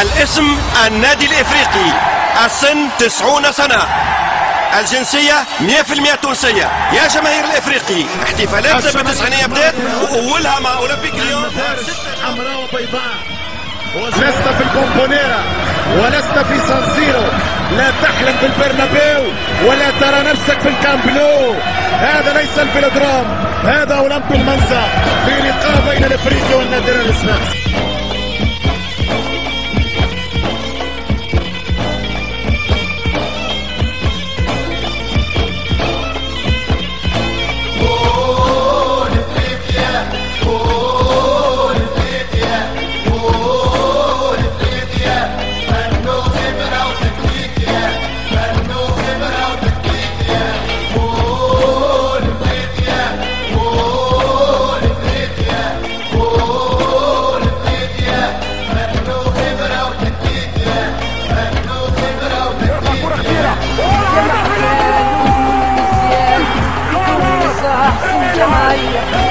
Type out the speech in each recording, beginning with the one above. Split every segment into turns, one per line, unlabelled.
الاسم النادي الإفريقي، السن 90 سنة، الجنسية 100% تونسية. يا جماهير الإفريقي، احتفالات بالتسعينية بدات وأولها مع أولمبيك ليون.
حمراء وبيضاء، لست في البومبونيرا ولست في سانسيرو، لا تحلم بالبرنابيو ولا ترى نفسك في الكامب نو. هذا ليس الفيلودروم، هذا أولمبي المنزا في لقاء بين الإفريقي والنادي الإسماعيلي.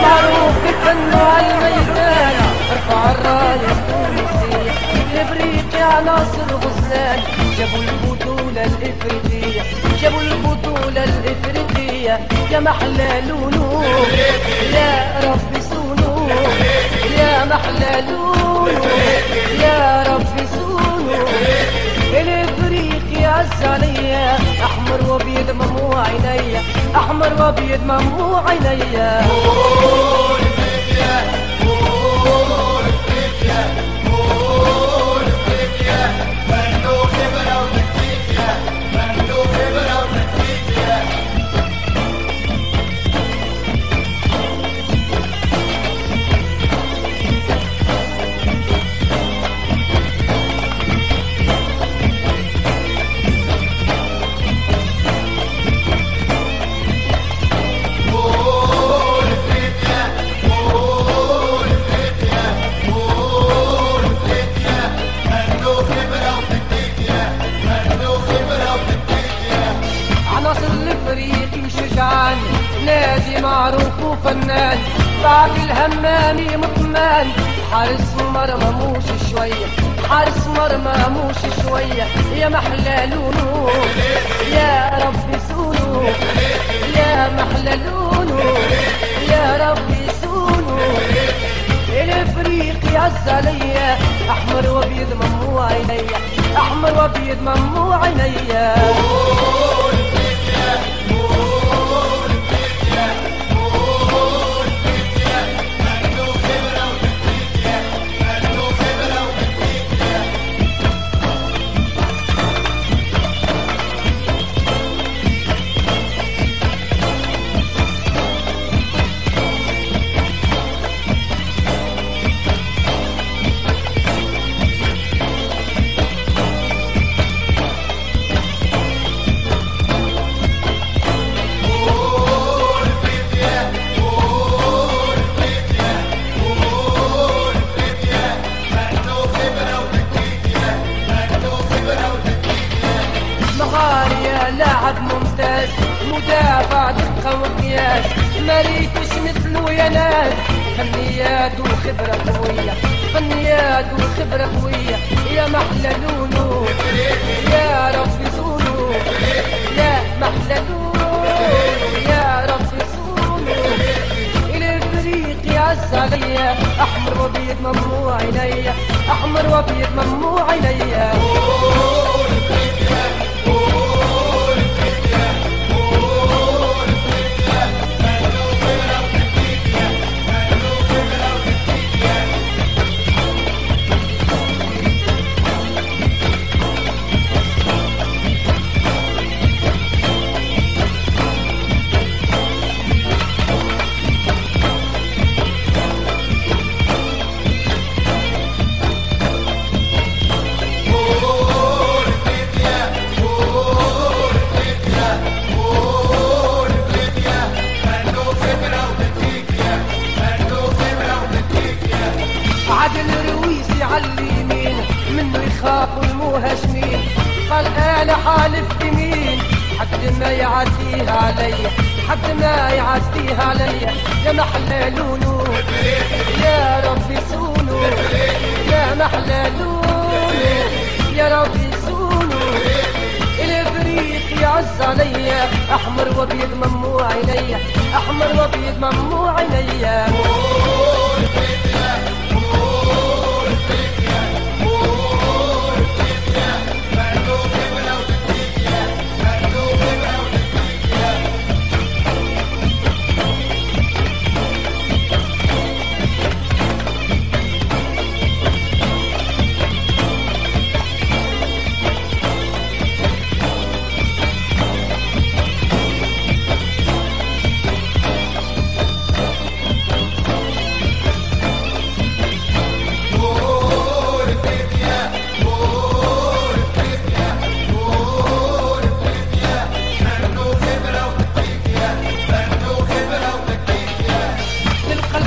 معروف بفنه عالميدان، ارفع الراية التونسية، الافريقي عناصر غزلان، جابوا البطولة الافريقية، جابوا البطولة الافريقية، يا محلى لولو يا ربي سولو، يا محلى لولو يا ربي سولو. الافريقي عز عليا، احمر وابيض ممو عينيا، احمر وابيض ممو عينيا. نادي معروف وفنان، بعد الهمامي مطمان، حارس مرمى موش شوية، حارس مرمى موش شوية، يا محلى لونو يا ربي سونو، يا محلى لونو يا ربي سونو. الافريقي عز عليا، احمر وابيض ممو عينيا، احمر وابيض ممو عينيا. لاعب ممتاز، مدافع دقة وقياس، ما ريتش مثله يا ناس، فنيات وخبرة قوية، فنيات وخبرة قوية، يا محلى لولو يا ربي سولو، يا محلى لولو يا ربي سولو. الافريقي عز عليا، احمر وابيض ممو عينيا، احمر وابيض ممو عينيا. خافوا المهاجمين، قال انا حالف يمين حد ما يعديها عليا، حد ما يعديها عليا. يا محلى لولو يا ربي سولو، يا محلى لولو يا ربي سونو الافريقي عز عليا احمر وابيض ممنوع عينيا احمر وابيض ممنوع عينيا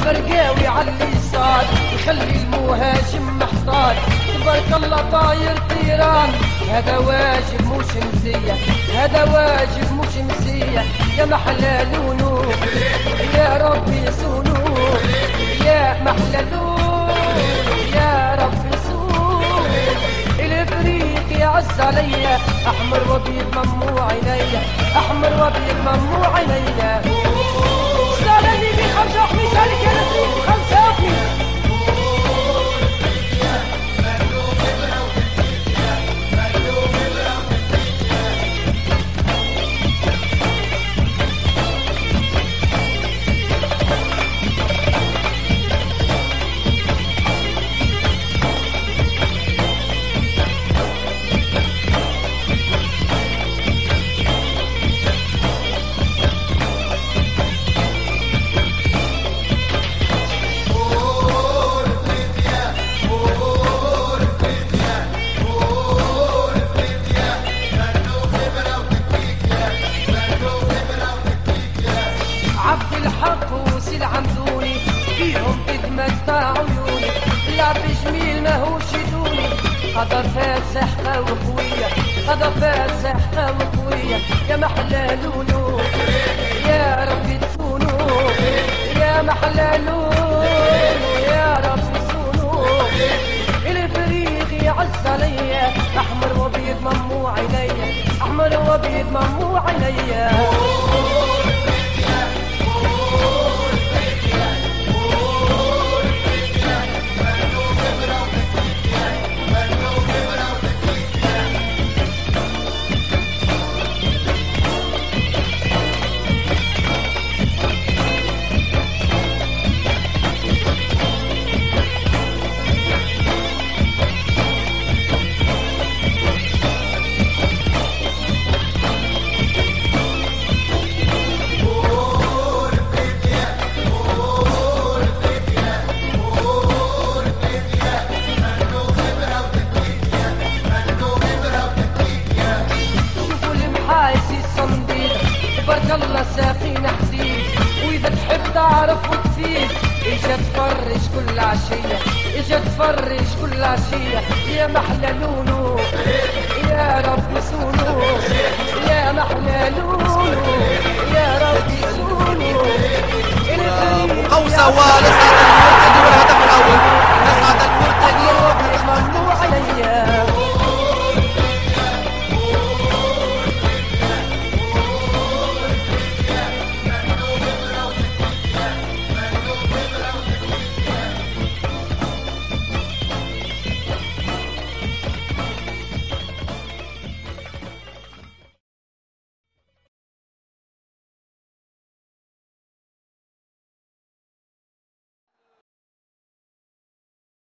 برقاوي على اليسار يخلي المهاجم محتار تبارك الله طاير طيران هذا واجب مش مزية هذا واجب مش مزية يا محلى لونو يا ربي صونو يا محلى لونو يا ربي صونو الافريقي عز عليا احمر وابيض ممنوع عينيا احمر وابيض ممنوع عينيا سالني بخمسة وحمي سالك يا نسيم خمسة وحمي العمدوني فيهم ادمت عيوني لعب جميل ماهوش يدوني قذفات سحقة وقوية قذفات سحقة وقوية يا محلى لولو يا ربي تكونوا يا محلى لولو يا ربي تكونوا الفريق يعز عليا احمر وابيض ممنوع عينيا احمر وابيض ممنوع عينيا تبارك الله ساقينا حديد واذا تحب تعرف وتفيد اجا تفرج كل عشيه اجا تفرج كل عشيه يا محلى لولو يا ربي صونو يا محلى لولو يا ربي صونو
مقوسه ولسه الهدف الاول